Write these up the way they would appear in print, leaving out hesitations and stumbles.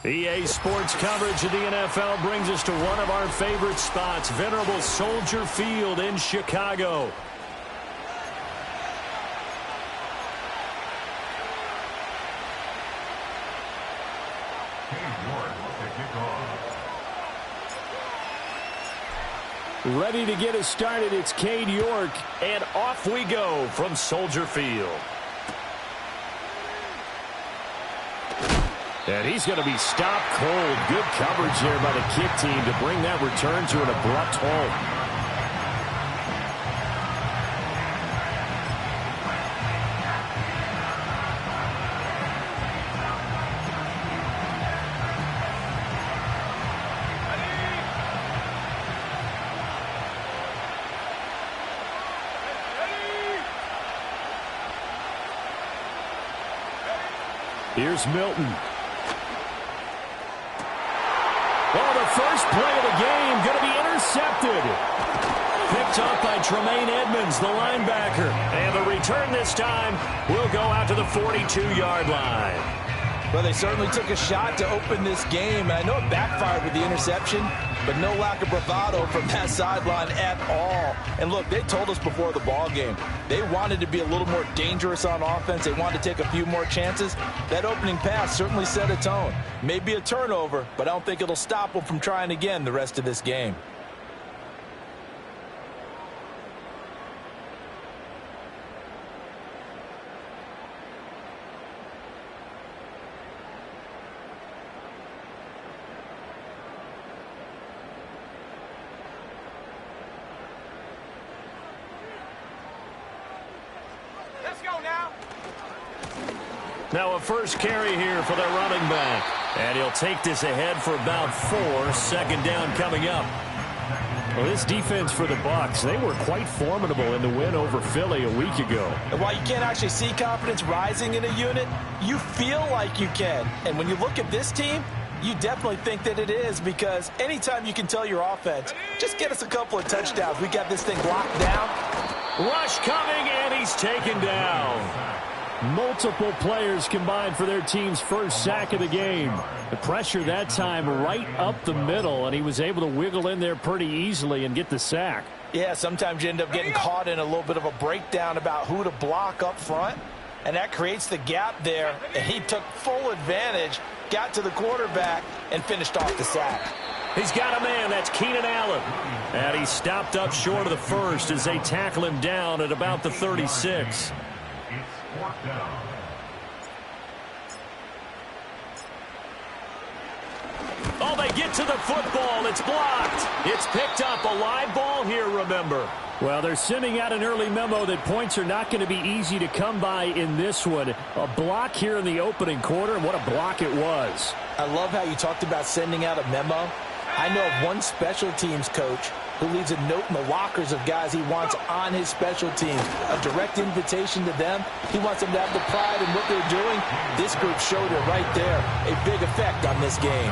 EA Sports coverage of the NFL brings us to one of our favorite spots, venerable Soldier Field in Chicago. Ready to get us started, it's Cade York, and off we go from Soldier Field. And he's going to be stopped cold. Good coverage there by the kick team to bring that return to an abrupt halt. Here's Milton. Oh, the first play of the game going to be intercepted. Picked up by Tremaine Edmonds, the linebacker. And the return this time will go out to the 42-yard line. Well, they certainly took a shot to open this game. I know it backfired with the interception, but no lack of bravado from that sideline at all. And look, they told us before the ball game, they wanted to be a little more dangerous on offense. They wanted to take a few more chances. That opening pass certainly set a tone. Maybe a turnover, but I don't think it'll stop them from trying again the rest of this game. Now a first carry here for their running back. And he'll take this ahead for about 4. Second down coming up. Well, this defense for the Bucs, they were quite formidable in the win over Philly a week ago. And while you can't actually see confidence rising in a unit, you feel like you can. And when you look at this team, you definitely think that it is, because anytime you can tell your offense, just get us a couple of touchdowns, we got this thing locked down. Rush coming, and he's taken down. Multiple players combined for their team's first sack of the game. The pressure that time right up the middle, and he was able to wiggle in there pretty easily and get the sack. Yeah, sometimes you end up getting caught in a little bit of a breakdown about who to block up front, and that creates the gap there, and he took full advantage, got to the quarterback, and finished off the sack. He's got a man, that's Keenan Allen. And he stopped up short of the first as they tackle him down at about the 36. Oh, they get to the football. It's blocked. It's picked up. A live ball here, remember. Well, they're sending out an early memo that points are not going to be easy to come by in this one. A block here in the opening quarter, and what a block it was. I love how you talked about sending out a memo. I know of one special teams coach who leaves a note in the lockers of guys he wants on his special teams. A direct invitation to them. He wants them to have the pride in what they're doing. This group showed it right there. A big effect on this game.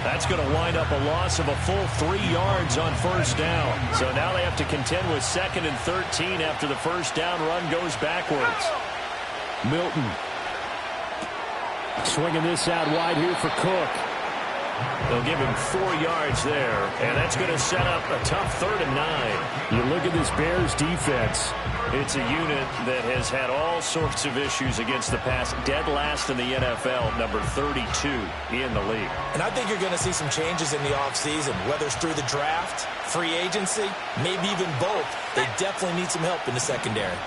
That's going to wind up a loss of a full 3 yards on first down. So now they have to contend with 2nd and 13 after the first down run goes backwards. Milton. Swinging this out wide here for Cook. They'll give him 4 yards there, and that's going to set up a tough 3rd and 9. You look at this Bears defense. It's a unit that has had all sorts of issues against the pass. Dead last in the NFL, number 32 in the league. And I think you're going to see some changes in the offseason, whether it's through the draft, free agency, maybe even both. They definitely need some help in the secondary.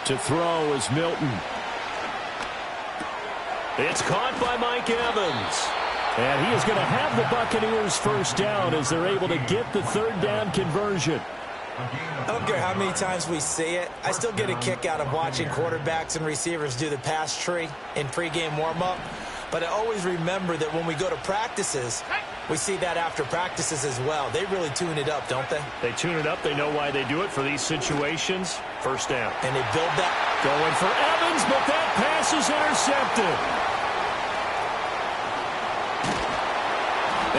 To throw is Milton. It's caught by Mike Evans. And he is going to have the Buccaneers first down as they're able to get the 3rd down conversion. I don't care how many times we see it. I still get a kick out of watching quarterbacks and receivers do the pass tree in pregame warm-up. But I always remember that when we go to practices, we see that after practices as well. They really tune it up, don't they? They tune it up. They know why they do it for these situations. First down. And they build that. Going for Evans, but that pass is intercepted.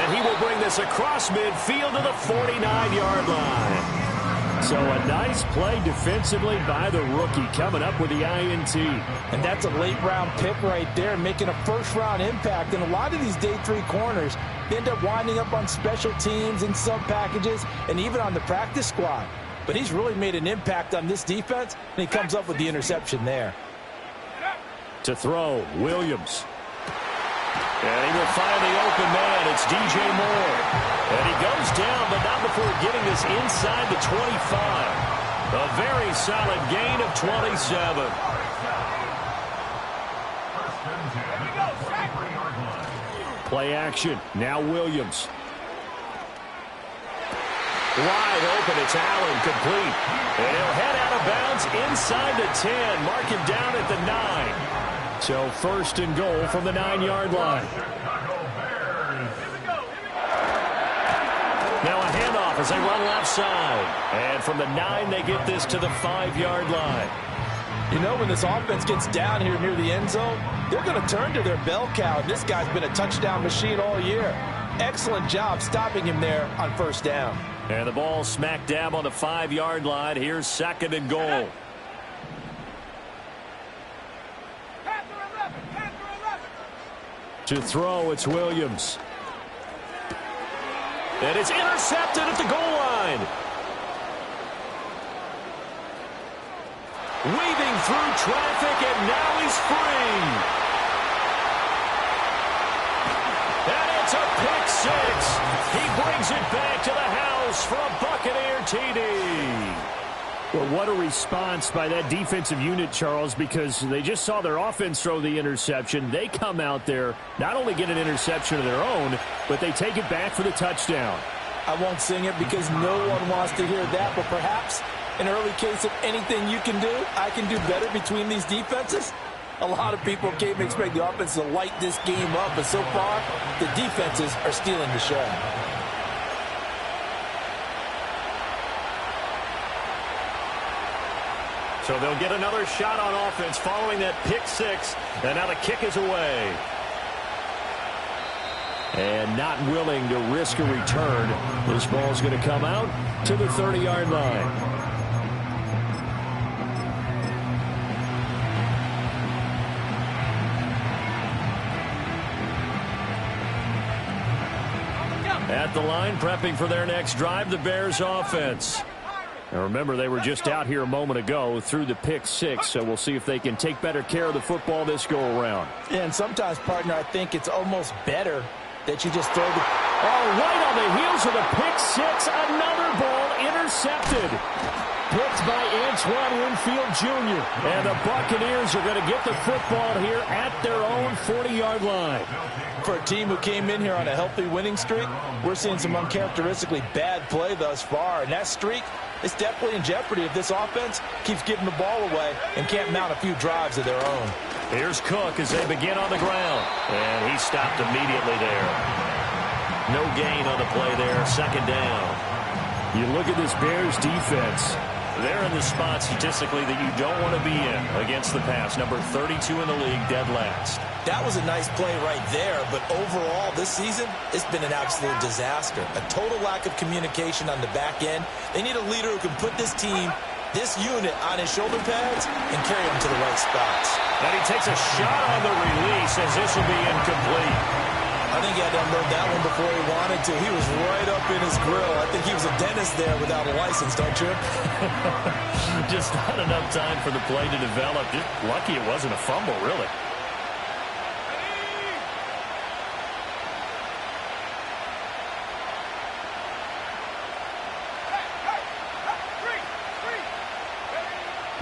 And he will bring this across midfield to the 49-yard line. So a nice play defensively by the rookie, coming up with the INT. And that's a late-round pick right there, making a first-round impact. And a lot of these day 3 corners end up winding up on special teams and sub packages and even on the practice squad. But he's really made an impact on this defense, and he comes up with the interception there. To throw, Williams. And he will find the open man. It's DJ Moore. And he goes down, but not before getting this inside the 25. A very solid gain of 27. Play action. Now Williams. Wide open. It's Allen, complete. And he'll head out of bounds inside the 10. Mark him down at the 9. So first and goal from the 9-yard line. Now a handoff as they run left side. And from the 9, they get this to the 5-yard line. You know, when this offense gets down here near the end zone, they're going to turn to their bell cow. This guy's been a touchdown machine all year. Excellent job stopping him there on first down. And the ball smack dab on the 5-yard line. Here's second and goal. To throw, it's Williams. And it's intercepted at the goal line. Weaving through traffic, and now he's free. And it's a pick 6. He brings it back to the house for a Buccaneer TD. Well, what a response by that defensive unit, Charles, because they just saw their offense throw the interception. They come out there, not only get an interception of their own, but they take it back for the touchdown. I won't sing it because no one wants to hear that, but perhaps an early case of anything you can do, I can do better between these defenses. A lot of people came expect the offense to light this game up, but so far, the defenses are stealing the show. So they'll get another shot on offense following that pick 6. And now the kick is away. And not willing to risk a return. This ball's going to come out to the 30-yard line. At the line, prepping for their next drive, the Bears offense. Now remember, they were just out here a moment ago through the pick 6, so we'll see if they can take better care of the football this go-around. Yeah, and sometimes, partner, I think it's almost better that you just throw the... Oh, right on the heels of the pick 6, another ball intercepted. Picked by Antoine Winfield Jr. And the Buccaneers are going to get the football here at their own 40-yard line. For a team who came in here on a healthy winning streak, we're seeing some uncharacteristically bad play thus far, and that streak is definitely in jeopardy if this offense keeps giving the ball away and can't mount a few drives of their own. Here's Cook as they begin on the ground, and he stopped immediately there. No gain on the play there, second down. You look at this Bears defense. They're in the spot statistically that you don't want to be in against the pass. Number 32 in the league, dead last. That was a nice play right there, but overall this season, it's been an absolute disaster. A total lack of communication on the back end. They need a leader who can put this team, this unit, on his shoulder pads and carry them to the right spots. And he takes a shot on the release as this will be incomplete. I think he had to unload that one before he wanted to. He was right up in his grill. I think he was a dentist there without a license, don't you? Just not enough time for the play to develop. Just lucky it wasn't a fumble, really.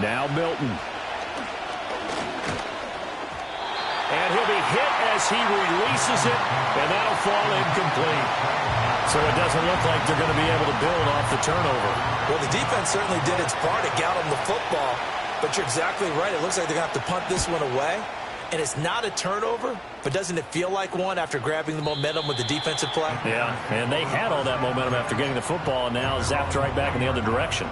Now Milton. And he'll be hit as he releases it, and that'll fall incomplete. So it doesn't look like they're going to be able to build off the turnover. Well, the defense certainly did its part to get them the football, but you're exactly right. It looks like they're going to have to punt this one away, and it's not a turnover, but doesn't it feel like one after grabbing the momentum with the defensive play? Yeah, and they had all that momentum after getting the football, and now zapped right back in the other direction.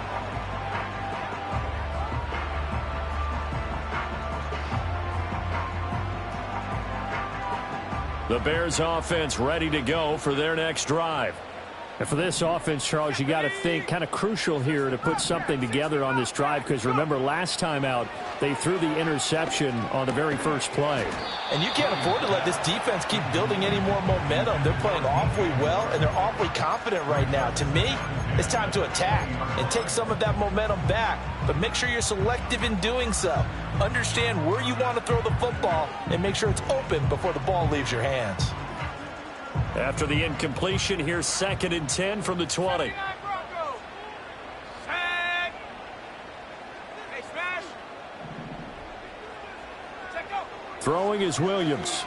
The Bears offense ready to go for their next drive. And for this offense, Charles, you got to think kind of crucial here to put something together on this drive, because remember last time out they threw the interception on the very first play. And you can't afford to let this defense keep building any more momentum. They're playing awfully well, and they're awfully confident right now. To me, it's time to attack and take some of that momentum back, but make sure you're selective in doing so. Understand where you want to throw the football and make sure it's open before the ball leaves your hands. After the incompletion, here's 2nd and 10 from the 20. Throwing is Williams.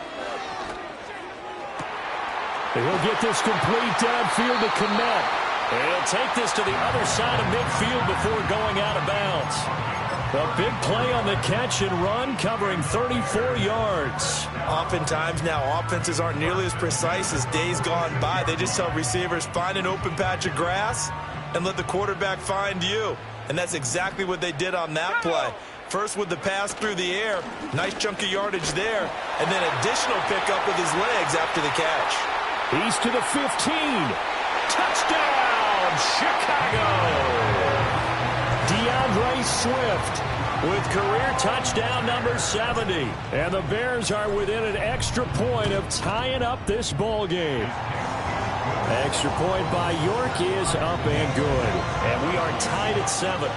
And he'll get this complete downfield to Kmet. And he'll take this to the other side of midfield before going out of bounds. A big play on the catch and run, covering 34 yards. Oftentimes now, offenses aren't nearly as precise as days gone by. They just tell receivers, find an open patch of grass and let the quarterback find you. And that's exactly what they did on that play. First with the pass through the air, nice chunk of yardage there, and then additional pickup with his legs after the catch. He's to the 15. Touchdown, Chicago! DeAndre Swift with career touchdown number 70. And the Bears are within an extra point of tying up this ball game. Extra point by York is up and good. And we are tied at 7.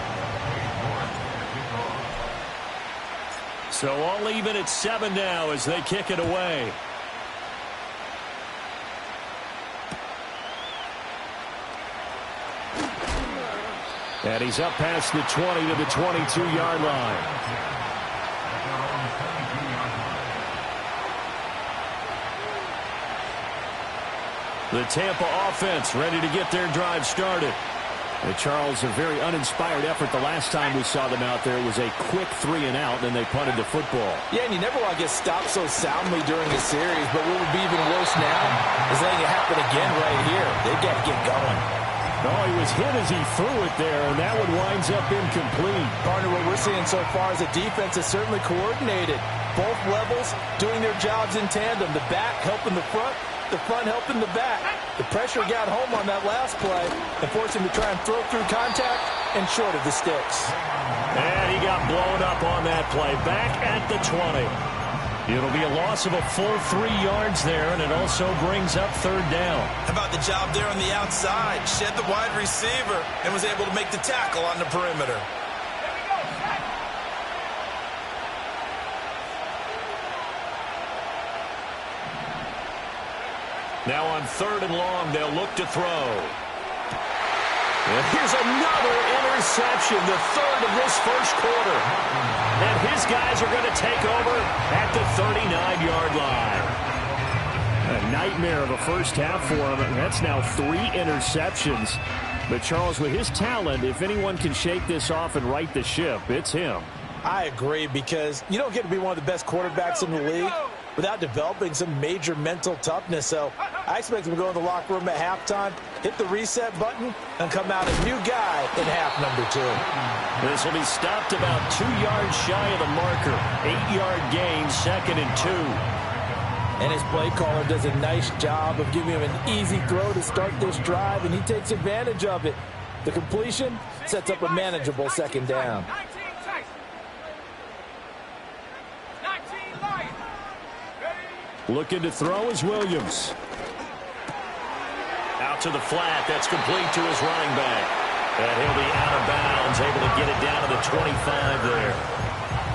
So all even at 7 now as they kick it away. And he's up past the 20 to the 22-yard line. The Tampa offense ready to get their drive started. And Charles, a very uninspired effort the last time we saw them out there. It was a quick 3 and out, and they punted the football. Yeah, and you never want to get stopped so soundly during a series, but what would be even worse now is letting it happen again right here. They've got to get going. No, he was hit as he threw it there, and that one winds up incomplete. Partner, what we're seeing so far is a defense is certainly coordinated. Both levels doing their jobs in tandem. The back helping the front helping the back. The pressure got home on that last play and forced him to try and throw through contact and short of the sticks. And he got blown up on that play. Back at the 20. It'll be a loss of a full 3 yards there, and it also brings up 3rd down. How about the job there on the outside? Shed the wide receiver and was able to make the tackle on the perimeter. Now on 3rd and long, they'll look to throw. And here's another interception, the 3rd of this first quarter. And his guys are going to take over at the 39-yard line. A nightmare of a first half for him, and that's now 3 interceptions. But Charles, with his talent, if anyone can shake this off and right the ship, it's him. I agree, because you don't get to be one of the best quarterbacks in the league without developing some major mental toughness. So I expect him to go in the locker room at halftime, hit the reset button, and come out a new guy in half number 2. This will be stopped about 2 yards shy of the marker. 8-yard gain, 2nd and 2. And his play caller does a nice job of giving him an easy throw to start this drive, and he takes advantage of it. The completion sets up a manageable 2nd down. Looking to throw is Williams. Out to the flat. That's complete to his running back. And he'll be out of bounds, able to get it down to the 25 there.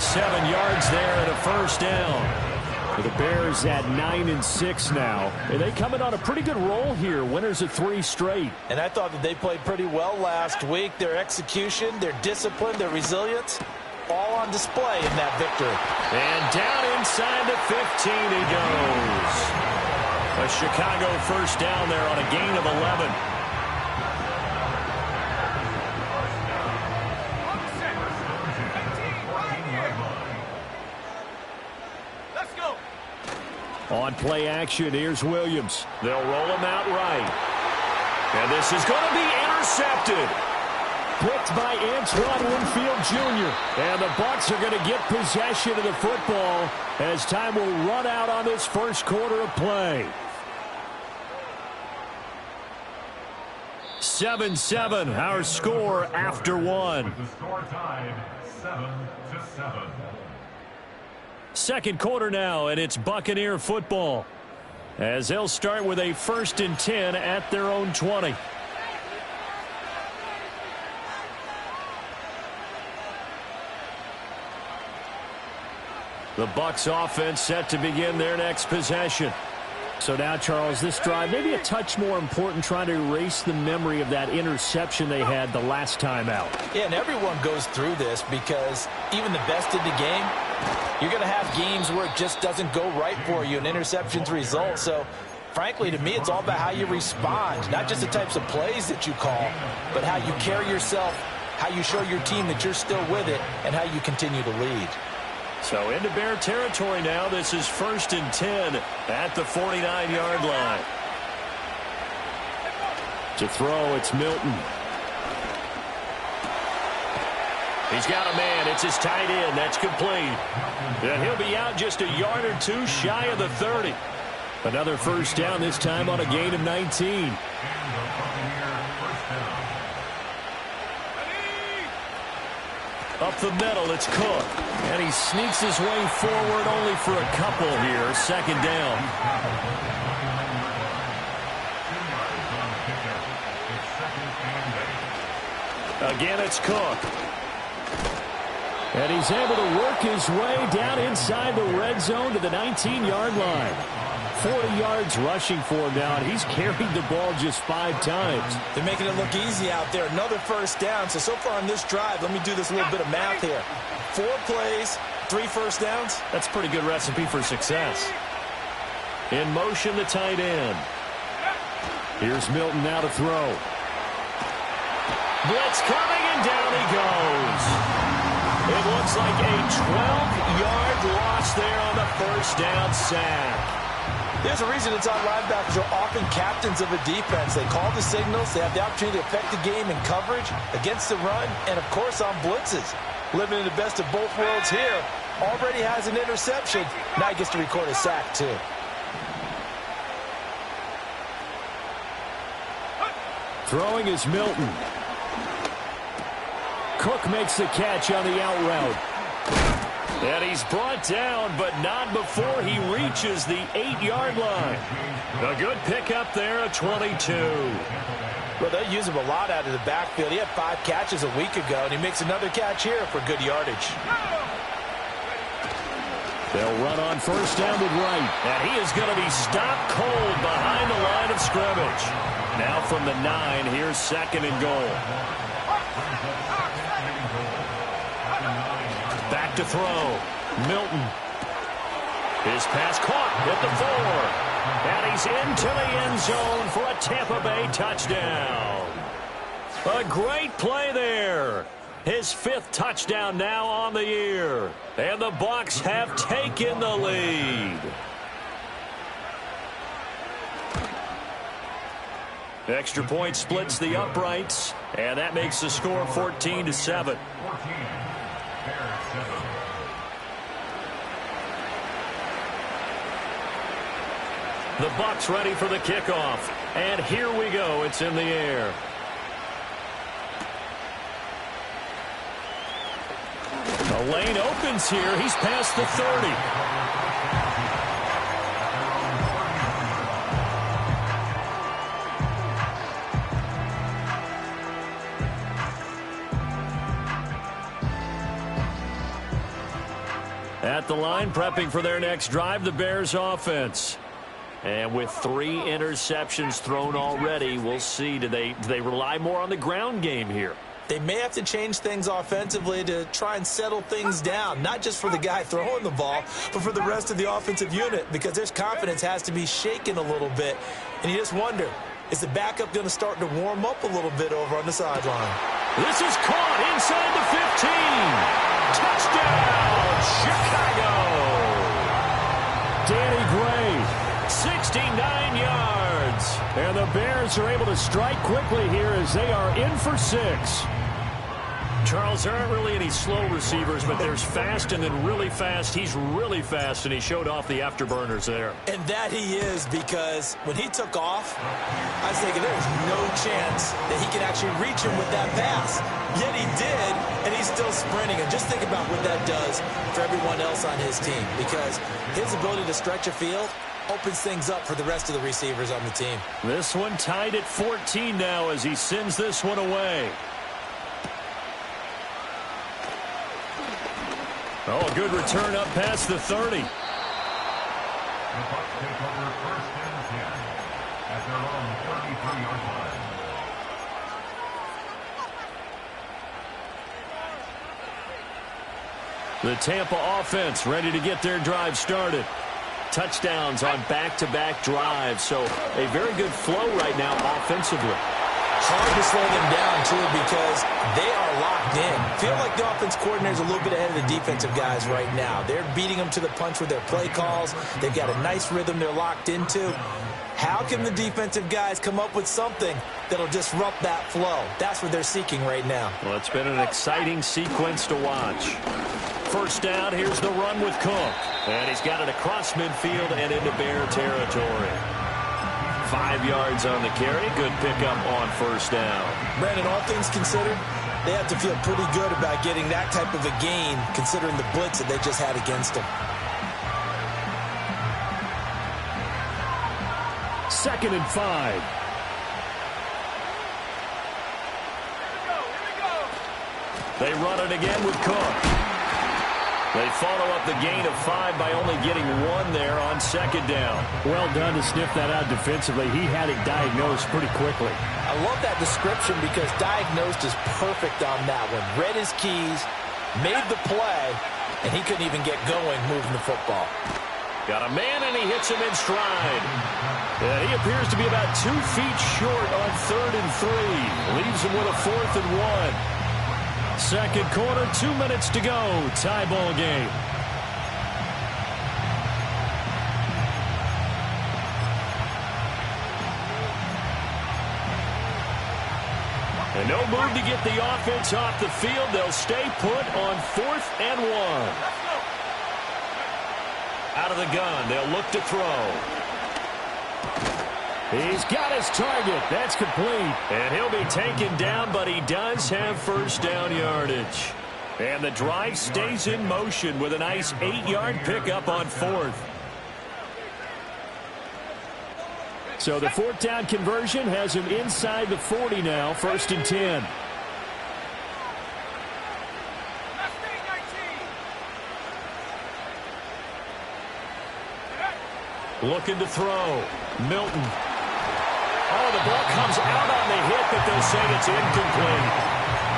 7 yards there and a 1st down. The Bears at 9-6 now. And they coming on a pretty good roll here. Winners of 3 straight. And I thought that they played pretty well last week. Their execution, their discipline, their resilience, all on display in that victory. And down inside the 15 he goes. A Chicago 1st down there on a gain of 11. Let's go. On play action, here's Williams. They'll roll him out right. And this is going to be intercepted. Picked by Antoine Winfield Jr. And the Bucs are going to get possession of the football as time will run out on this first quarter of play. 7-7, our score after one. The score tied 7-7. Second quarter now, and it's Buccaneer football, as they'll start with a 1st and 10 at their own 20. The Bucs offense set to begin their next possession. So now, Charles, this drive maybe a touch more important, trying to erase the memory of that interception they had the last time out. Yeah, and everyone goes through this because even the best in the game, you're going to have games where it just doesn't go right for you and interceptions result. So, frankly, to me, it's all about how you respond, not just the types of plays that you call, but how you carry yourself, how you show your team that you're still with it, and how you continue to lead. So into Bear territory now. This is 1st and 10 at the 49-yard line. To throw, it's Milton. He's got a man. It's his tight end. That's complete. And he'll be out just a yard or two shy of the 30. Another first down, this time on a gain of 19. Up the middle, it's Cook. And he sneaks his way forward only for a couple here. 2nd down. Again, it's Cook. And he's able to work his way down inside the red zone to the 19-yard line. 40 yards rushing for him now, and he's carried the ball just 5 times. They're making it look easy out there. Another first down. So far on this drive, let me do this little bit of math here. 4 plays, 3 first downs. That's a pretty good recipe for success. In motion, the tight end. Here's Milton now to throw. Blitz coming, and down he goes. It looks like a 12-yard loss there on the first down sack. There's a reason inside linebackers are often captains of a defense. They call the signals. They have the opportunity to affect the game in coverage, against the run, and, of course, on blitzes. Living in the best of both worlds here. Already has an interception. Now he gets to record a sack, too. Throwing is Milton. Cook makes the catch on the out route. And he's brought down, but not before he reaches the 8-yard line. A good pickup there at 22. Well, they use him a lot out of the backfield. He had 5 catches a week ago, and he makes another catch here for good yardage. They'll run on first down with Wright. And he is going to be stopped cold behind the line of scrimmage. Now from the 9, here's 2nd and goal. Back to throw. Milton. His pass caught at the 4. And he's into the end zone for a Tampa Bay touchdown. A great play there. His 5th touchdown now on the year. And the Bucs have taken the lead. Extra point splits the uprights. And that makes the score 14-7. The Bucs ready for the kickoff. And here we go. It's in the air. The lane opens here. He's past the 30. At the line, prepping for their next drive, the Bears offense. And with 3 interceptions thrown already, we'll see. Do they rely more on the ground game here? They may have to change things offensively to try and settle things down, not just for the guy throwing the ball, but for the rest of the offensive unit, because their confidence has to be shaken a little bit. And you just wonder, is the backup going to start to warm up a little bit over on the sideline? This is caught inside the 15. Touchdown, Chicago. Danny Gray, 69 yards. And the Bears are able to strike quickly here as they are in for 6. Charles, there aren't really any slow receivers, but there's fast and then really fast. He's really fast, and he showed off the afterburners there. And that he is, because when he took off, I was thinking there's no chance that he could actually reach him with that pass. Yet he did, and he's still sprinting. And just think about what that does for everyone else on his team, because his ability to stretch a field opens things up for the rest of the receivers on the team. This one tied at 14 now as he sends this one away. Oh, a good return up past the 30. The Bucs take over 1st and 10 at their own 33-yard line. The Tampa offense ready to get their drive started. Touchdowns on back-to-back drives, so a very good flow right now offensively. Hard to slow them down, too, because they are locked in. Feel like the offense coordinator's a little bit ahead of the defensive guys right now. They're beating them to the punch with their play calls. They've got a nice rhythm they're locked into. How can the defensive guys come up with something that'll disrupt that flow? That's what they're seeking right now. Well, it's been an exciting sequence to watch. First down, here's the run with Cook. And he's got it across midfield and into Bear territory. 5 yards on the carry. Good pickup on first down. Brandon, all things considered, they have to feel pretty good about getting that type of a gain, considering the blitz that they just had against them. 2nd and 5. They run it again with Cook. They follow up the gain of 5 by only getting 1 there on 2nd down. Well done to sniff that out defensively. He had it diagnosed pretty quickly. I love that description because diagnosed is perfect on that one. Read his keys, made the play, and he couldn't even get going moving the football. Got a man, and he hits him in stride. And he appears to be about 2 feet short on 3rd and 3. Leaves him with a 4th and 1. Second quarter, 2 minutes to go. Tie ball game. And no move to get the offense off the field. They'll stay put on 4th and 1. Out of the gun, they'll look to throw. He's got his target. That's complete. And he'll be taken down, but he does have first down yardage. And the drive stays in motion with a nice 8-yard pickup on 4th. So the 4th down conversion has him inside the 40 now, 1st and 10. Looking to throw. Milton. Oh, the ball comes out on the hit, but they'll say it's incomplete.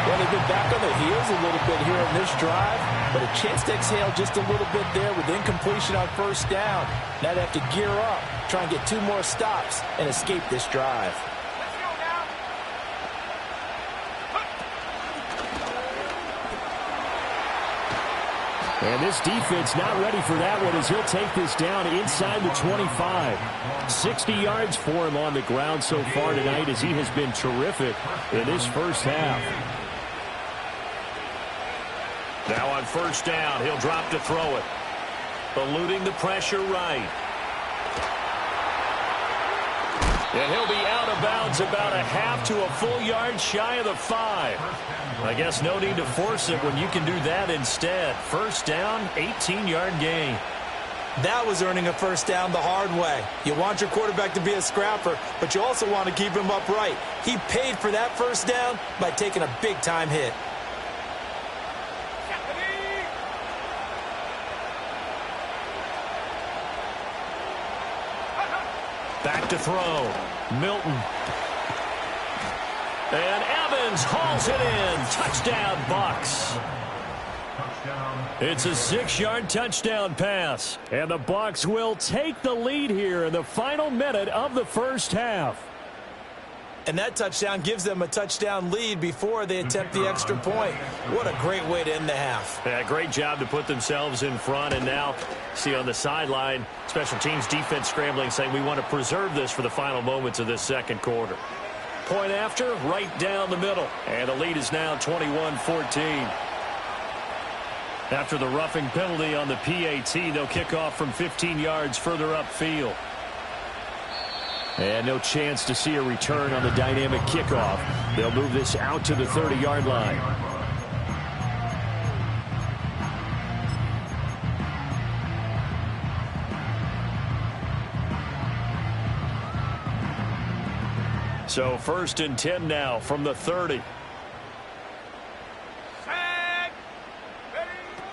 Well, they've been back on their heels a little bit here in this drive, but a chance to exhale just a little bit there with incompletion on first down. Now they have to gear up, try and get 2 more stops, and escape this drive. And this defense not ready for that one as he'll take this down inside the 25. 60 yards for him on the ground so far tonight as he has been terrific in this first half. Now on first down, he'll drop to throw it. Eluding the pressure right. And he'll be out of bounds about a half to a full yard shy of the 5. I guess no need to force it when you can do that instead. First down, 18-yard gain. That was earning a first down the hard way. You want your quarterback to be a scrapper, but you also want to keep him upright. He paid for that first down by taking a big-time hit. Back to throw. Milton. And Evans hauls it in. Touchdown, Bucs. It's a 6-yard touchdown pass. And the Bucs will take the lead here in the final minute of the first half. And that touchdown gives them a touchdown lead before they attempt the extra point. What a great way to end the half. Yeah, great job to put themselves in front. And now, see on the sideline, special teams defense scrambling, saying we want to preserve this for the final moments of this second quarter. point after, right down the middle. And the lead is now 21-14. After the roughing penalty on the PAT, they'll kick off from 15 yards further upfield. And no chance to see a return on the dynamic kickoff. They'll move this out to the 30-yard line. So 1st and 10 now from the 30.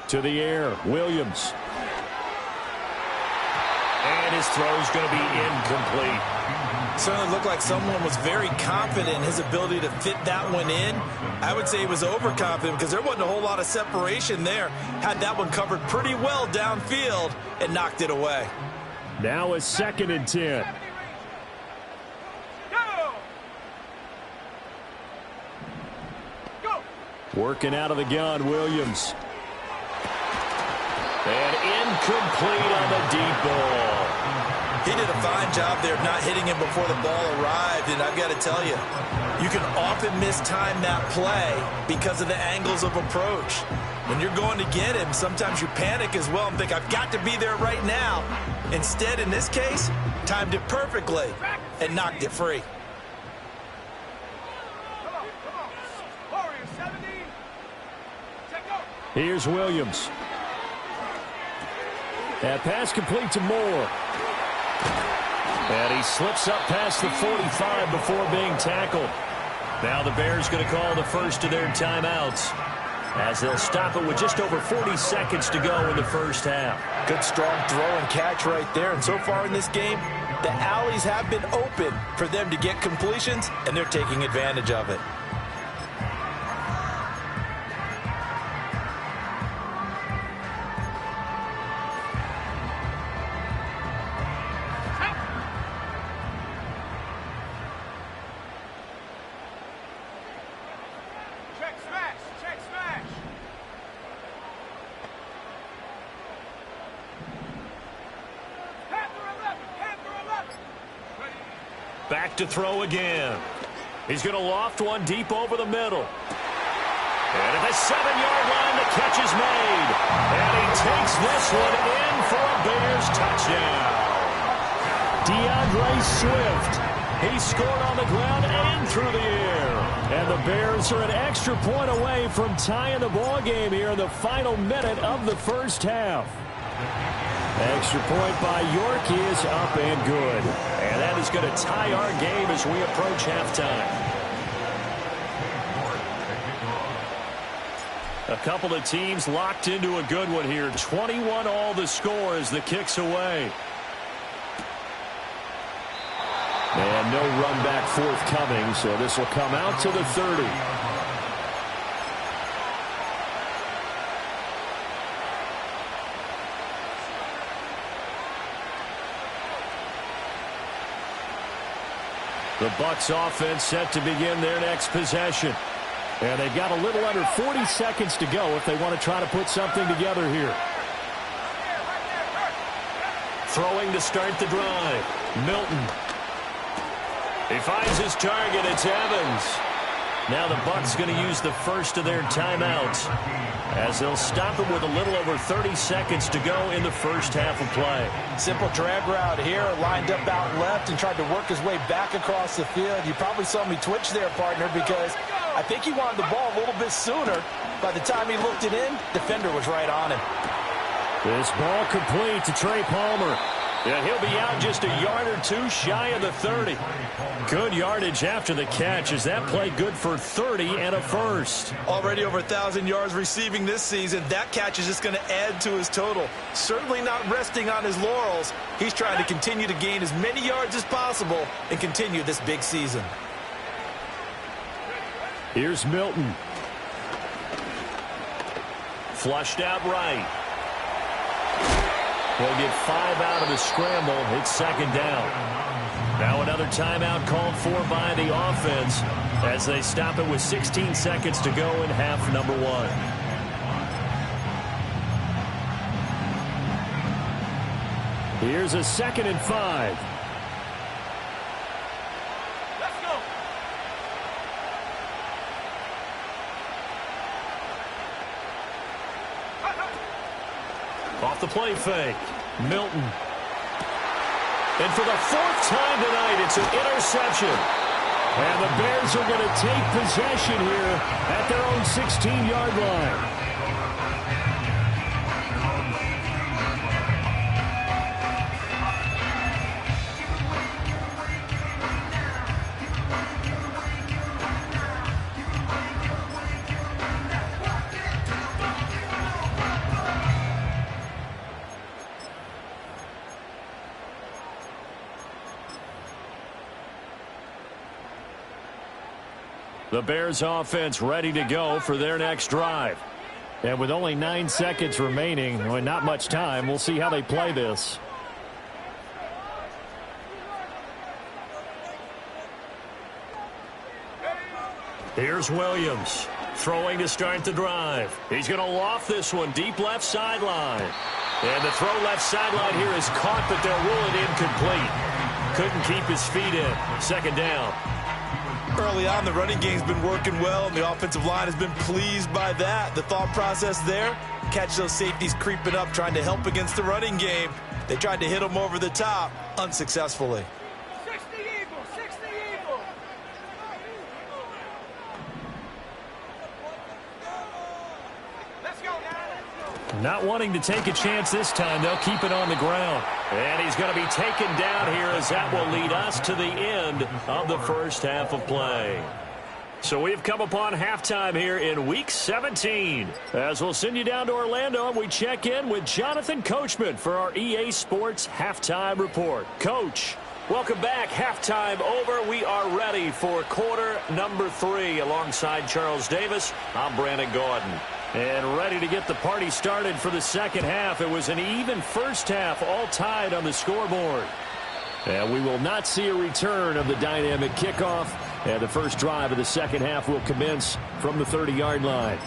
To the air, Williams. And his throw's going to be incomplete. Certainly looked like someone was very confident in his ability to fit that one in. I would say he was overconfident because there wasn't a whole lot of separation there. Had that one covered pretty well downfield and knocked it away. Now a 2nd and 10. Working out of the gun, Williams. And incomplete on the deep ball. He did a fine job there of not hitting him before the ball arrived, and I've got to tell you, you can often mistime that play because of the angles of approach. When you're going to get him, sometimes you panic as well and think, I've got to be there right now. Instead, in this case, timed it perfectly and knocked it free. Here's Williams. That pass complete to Moore. And he slips up past the 45 before being tackled. Now the Bears going to call the first of their timeouts as they'll stop it with just over 40 seconds to go in the first half. Good strong throw and catch right there. And so far in this game, the alleys have been open for them to get completions, and they're taking advantage of it. Back to throw again. He's going to loft one deep over the middle. And at the 7-yard line, the catch is made. And he takes this one in for a Bears touchdown. DeAndre Swift. He scored on the ground and through the air. And the Bears are an extra point away from tying the ball game here in the final minute of the first half. Extra point by York is up and good. And that is going to tie our game as we approach halftime. A couple of teams locked into a good one here. 21 all the score as the kick's away. And no run back forthcoming, so this will come out to the 30. The Bucs offense set to begin their next possession. And they've got a little under 40 seconds to go if they want to try to put something together here. Throwing to start the drive. Milton. He finds his target. It's Evans. Now the Bucs going to use the first of their timeouts as they'll stop him with a little over 30 seconds to go in the first half of play. Simple drag route here, lined up out left and tried to work his way back across the field. You probably saw me twitch there, partner, because I think he wanted the ball a little bit sooner. By the time he looked it in, defender was right on him. This ball complete to Trey Palmer. And he'll be out just a yard or two shy of the 30. Good yardage after the catch as that play good for 30 and a first. Already over 1,000 yards receiving this season. That catch is just going to add to his total. Certainly not resting on his laurels. He's trying to continue to gain as many yards as possible and continue this big season. Here's Milton. Flushed out right. He'll get 5 out of the scramble. It's second down. Now another timeout called for by the offense as they stop it with 16 seconds to go in half number 1. Here's a 2nd and 5. Let's go. Off the play fake. Milton. And for the fourth time tonight, it's an interception. And the Bears are going to take possession here at their own 16-yard line. The Bears offense ready to go for their next drive. And with only 9 seconds remaining, and not much time, we'll see how they play this. Here's Williams throwing to start the drive. He's going to loft this one deep left sideline. And the throw left sideline here is caught, but they'll rule it incomplete. Couldn't keep his feet in. Second down. Early on, the running game's been working well, and the offensive line has been pleased by that. The thought process there, catch those safeties creeping up, trying to help against the running game. They tried to hit them over the top, unsuccessfully. 60 Eagles, 60 Eagles. Let's go, guys. Not wanting to take a chance this time, they'll keep it on the ground. And he's going to be taken down here as that will lead us to the end of the first half of play. So we've come upon halftime here in Week 17. As we'll send you down to Orlando, and we check in with Jonathan Coachman for our EA Sports Halftime Report. Coach, welcome back. Halftime over. We are ready for quarter number 3. Alongside Charles Davis, I'm Brandon Gordon. And ready to get the party started for the second half. It was an even first half, all tied on the scoreboard. And we will not see a return of the dynamic kickoff. And the first drive of the second half will commence from the 30-yard line.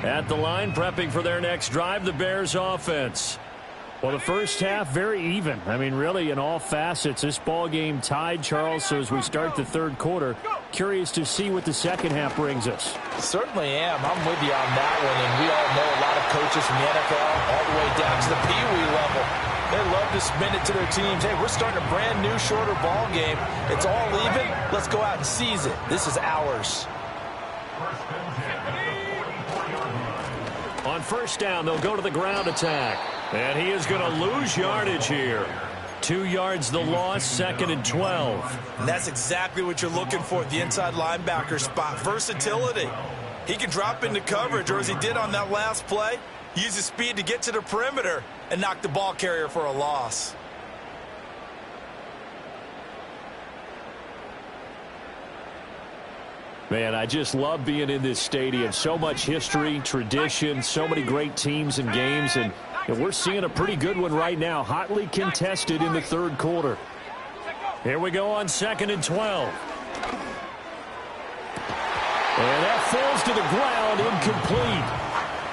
At the line, prepping for their next drive, the Bears offense. Well, the first half, very even. I mean, really, in all facets, this ball game tied, Charles. So as we start the third quarter, curious to see what the second half brings us. Certainly am. I'm with you on that one. And we all know a lot of coaches from the NFL all the way down to the Pee Wee level. They love to spin it to their teams. Hey, we're starting a brand new, shorter ball game. It's all even. Let's go out and seize it. This is ours. On first down, they'll go to the ground attack. And he is going to lose yardage here. 2 yards the loss, 2nd and 12. And that's exactly what you're looking for at the inside linebacker spot. Versatility. He can drop into coverage, or as he did on that last play, use his speed to get to the perimeter and knock the ball carrier for a loss. Man, I just love being in this stadium. So much history, tradition, so many great teams and games, and we're seeing a pretty good one right now, hotly contested in the third quarter. Here we go on 2nd and 12. And that falls to the ground, incomplete.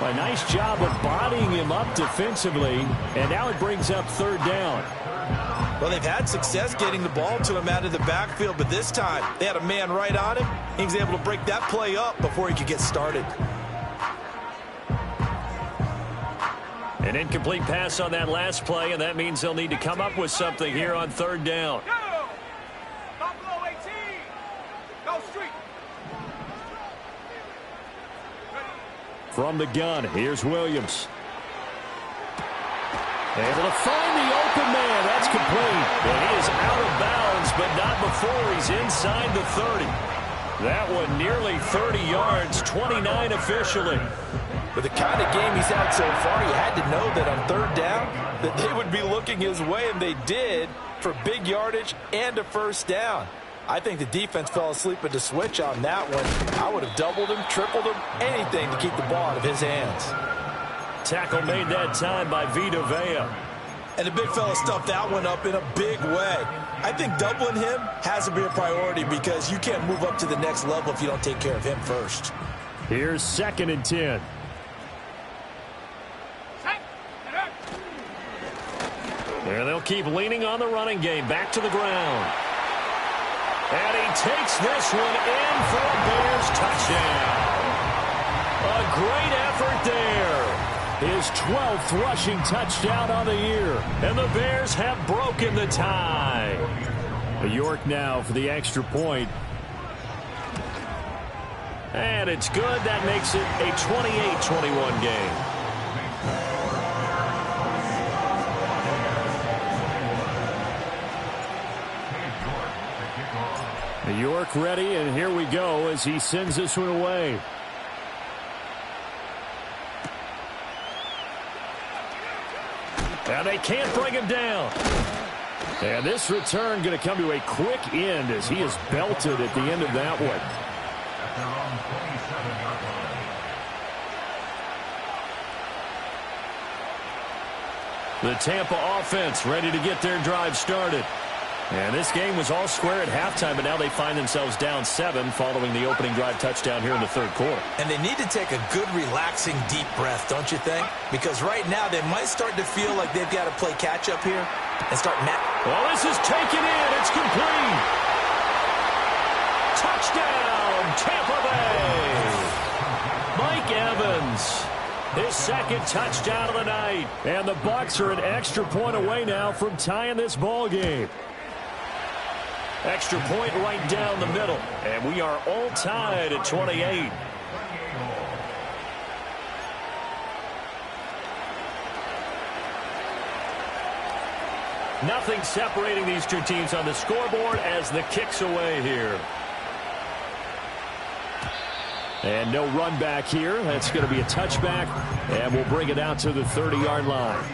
A nice job of bodying him up defensively, and now it brings up third down. Well, they've had success getting the ball to him out of the backfield, but this time they had a man right on him. He was able to break that play up before he could get started. An incomplete pass on that last play, and that means they'll need to come up with something here on third down. Buffalo 18. Go street. From the gun, here's Williams. Able to find the open man. That's complete. And he is out of bounds, but not before he's inside the 30. That one nearly 30 yards, 29 officially. With the kind of game he's had so far, you had to know that on third down that they would be looking his way, and they did, for big yardage and a first down. I think the defense fell asleep at the switch on that one. I would have doubled him, tripled him, anything to keep the ball out of his hands. Tackle made that time by Vita Vea. And the big fella stuffed that one up in a big way. I think doubling him has to be a priority because you can't move up to the next level if you don't take care of him first. Here's 2nd and 10. And they'll keep leaning on the running game. Back to the ground. And he takes this one in for a Bears touchdown. A great effort there. His 12th rushing touchdown on the year. And the Bears have broken the tie. York now for the extra point. And it's good. That makes it a 28-21 game. York ready, and here we go as he sends this one away. Now they can't bring him down. And this return going to come to a quick end as he is belted at the end of that one. The Tampa offense ready to get their drive started. And this game was all square at halftime, but now they find themselves down 7 following the opening drive touchdown here in the third quarter. And they need to take a good, relaxing, deep breath, don't you think? Because right now they might start to feel like they've got to play catch-up here and start Well, this is taken in. It's complete. Touchdown, Tampa Bay. Mike Evans, his second touchdown of the night. And the Bucs are an extra point away now from tying this ball game. Extra point right down the middle. And we are all tied at 28. Nothing separating these two teams on the scoreboard as the kick's away here. And no run back here. That's going to be a touchback. And we'll bring it out to the 30-yard line.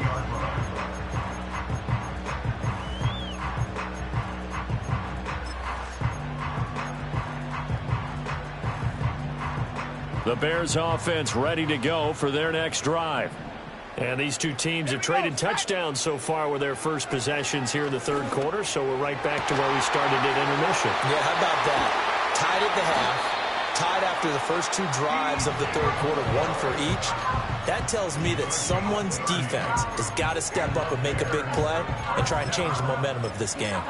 The Bears offense ready to go for their next drive. And these two teams have traded touchdowns so far with their first possessions here in the third quarter, so we're right back to where we started at intermission. Yeah, how about that? Tied at the half, tied after the first 2 drives of the third quarter, 1 for each. That tells me that someone's defense has got to step up and make a big play and try and change the momentum of this game.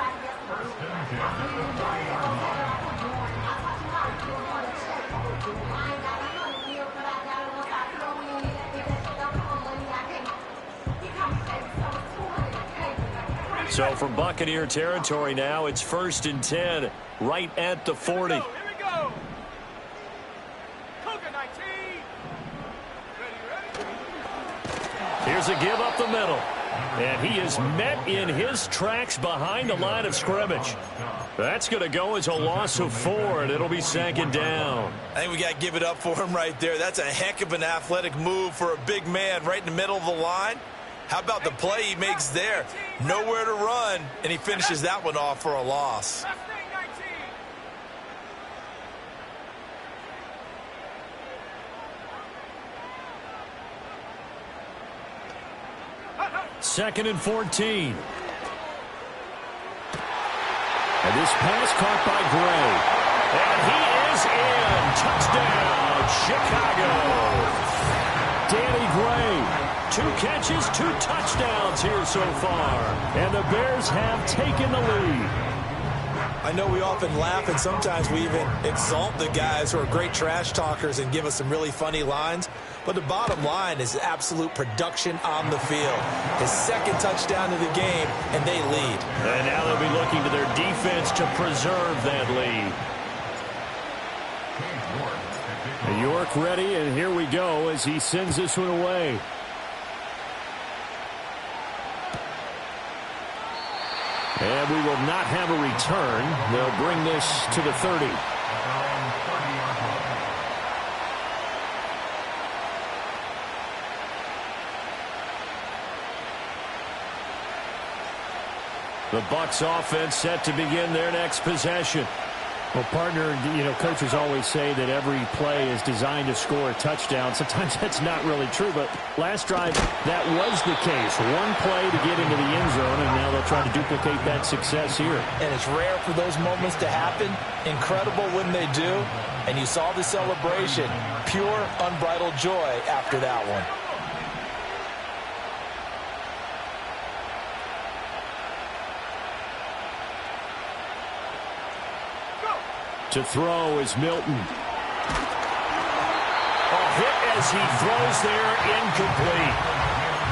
So from Buccaneer territory now, it's 1st and 10, right at the 40. Here we go. Cougar 19. Ready. Here's a give up the middle. And he is met in his tracks behind the line of scrimmage. That's going to go as a loss of 4, and it'll be 2nd down. I think we got to give it up for him right there. That's a heck of an athletic move for a big man right in the middle of the line. How about the play he makes there? Nowhere to run, and he finishes that one off for a loss. Last thing, 2nd and 14. And this pass caught by Gray. And he is in. Touchdown, Chicago. Danny Gray. 2 catches, 2 touchdowns here so far. And the Bears have taken the lead. I know we often laugh and sometimes we even exalt the guys who are great trash talkers and give us some really funny lines. But the bottom line is absolute production on the field. His 2nd touchdown of the game, and they lead. And now they'll be looking to their defense to preserve that lead. York ready, and here we go as he sends this one away. And we will not have a return. They'll bring this to the 30. The Bucs offense set to begin their next possession. Well, partner, coaches always say that every play is designed to score a touchdown. Sometimes that's not really true, but last drive, that was the case. One play to get into the end zone, and now they'll try to duplicate that success here. And it's rare for those moments to happen. Incredible when they do. And you saw the celebration. Pure, unbridled joy after that one. To throw is Milton. A hit as he throws there, incomplete.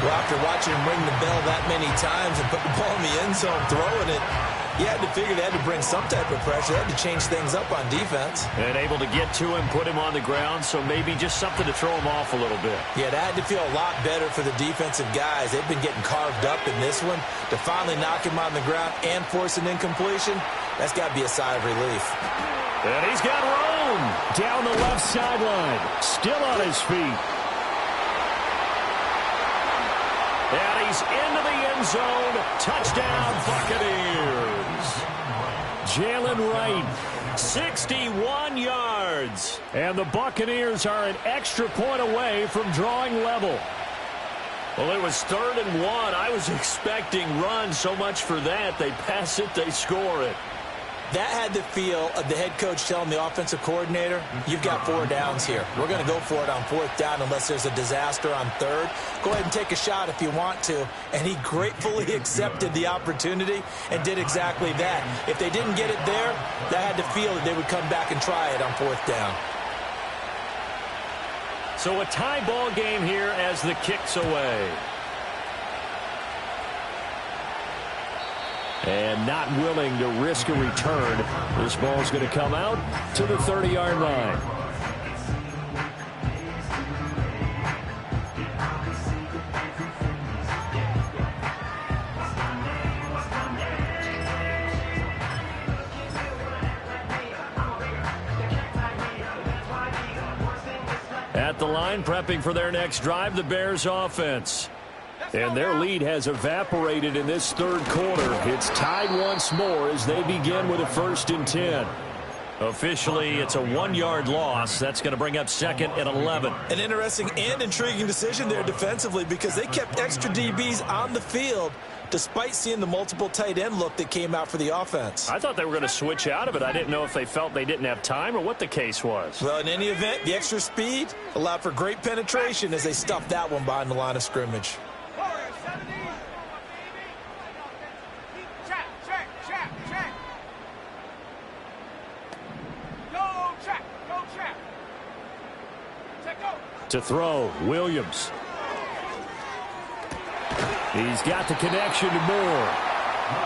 Well, after watching him ring the bell that many times and put the ball in the end zone throwing it, you had to figure they had to bring some type of pressure. They had to change things up on defense. And able to get to him, put him on the ground, so maybe just something to throw him off a little bit. Yeah, that had to feel a lot better for the defensive guys. They've been getting carved up in this one. To finally knock him on the ground and force an incompletion, that's got to be a sigh of relief. And he's got Rome down the left sideline, still on his feet. And he's into the end zone. Touchdown, Buccaneers. Jalen Wright, 61 yards. And the Buccaneers are an extra point away from drawing level. Well, it was 3rd and 1. I was expecting runs. So much for that. They pass it, they score it. That had the feel of the head coach telling the offensive coordinator, you've got 4 downs here. We're going to go for it on 4th down unless there's a disaster on 3rd. Go ahead and take a shot if you want to. And he gratefully accepted the opportunity and did exactly that. If they didn't get it there, that had to feel that they would come back and try it on 4th down. So a tie ball game here as the kick's away. And not willing to risk a return. This ball's going to come out to the 30-yard line. At the line, prepping for their next drive, the Bears offense. And their lead has evaporated in this 3rd quarter. It's tied once more as they begin with a 1st and 10. Officially, it's a 1-yard loss. That's going to bring up 2nd and 11. An interesting and intriguing decision there defensively because they kept extra DBs on the field despite seeing the multiple tight end look that came out for the offense. I thought they were going to switch out of it. I didn't know if they felt they didn't have time or what the case was. Well, in any event, the extra speed allowed for great penetration as they stuffed that one behind the line of scrimmage. To throw, Williams. He's got the connection to Moore.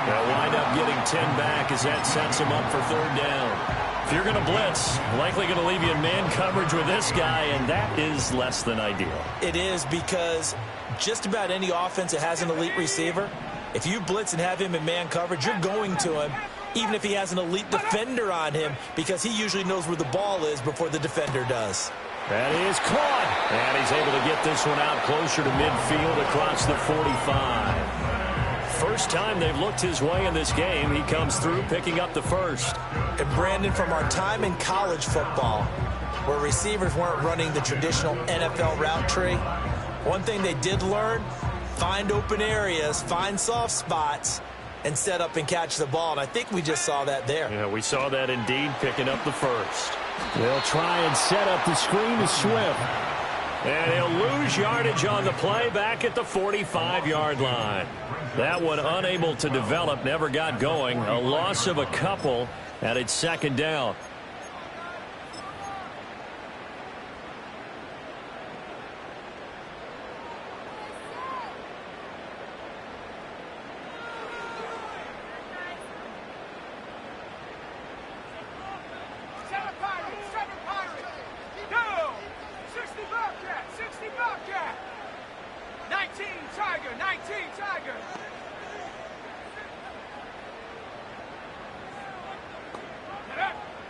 They'll wind up getting 10 back as that sets him up for 3rd down. If you're going to blitz, likely going to leave you in man coverage with this guy, and that is less than ideal. It is because just about any offense that has an elite receiver, if you blitz and have him in man coverage, you're going to him, even if he has an elite defender on him, because he usually knows where the ball is before the defender does. That is caught. And he's able to get this one out closer to midfield across the 45. First time they've looked his way in this game. He comes through picking up the 1st. And Brandon, from our time in college football, where receivers weren't running the traditional NFL route tree, one thing they did learn, find open areas, find soft spots, and set up and catch the ball. And I think we just saw that there. Yeah, we saw that indeed, picking up the 1st. They'll try and set up the screen to Swift. And he'll lose yardage on the play back at the 45-yard line. That one unable to develop, never got going. A loss of a couple, and it's 2nd down.